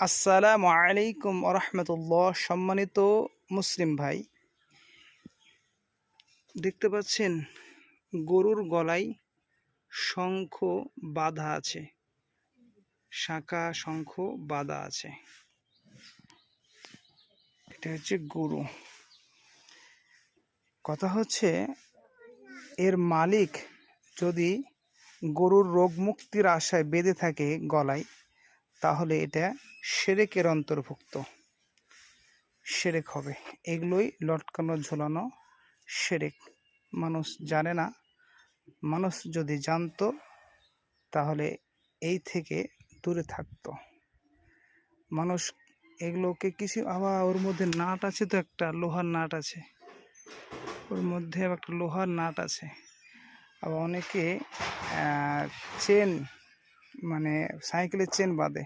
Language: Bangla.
আসসালামু আলাইকুম রহমতুল্লাহ। সম্মানিত মুসলিম ভাই, দেখতে পাচ্ছেন গরুর গলায় শঙ্খ বাঁধা আছে, শাঁখা শঙ্খ বাঁধা আছে। এটা হচ্ছে গরু। কথা হচ্ছে, এর মালিক যদি গরুর রোগ মুক্তির আশায় বেঁধে থাকে গলায়, তাহলে এটা শিরকের অন্তর্ভুক্ত, শিরক হবে। এগুলোই লটকানো ঝোলানো শিরক। মানুষ জানে না। মানুষ যদি জানতো তাহলে এই থেকে দূরে থাকতো। মানুষ এগুলোকে কিছু আবার ওর মধ্যে নাট আছে, তো একটা লোহার নাট আছে, ওর মধ্যে একটা লোহার নাট আছে। আবার অনেকে চেন, মানে সাইকেলের চেন বাঁধে।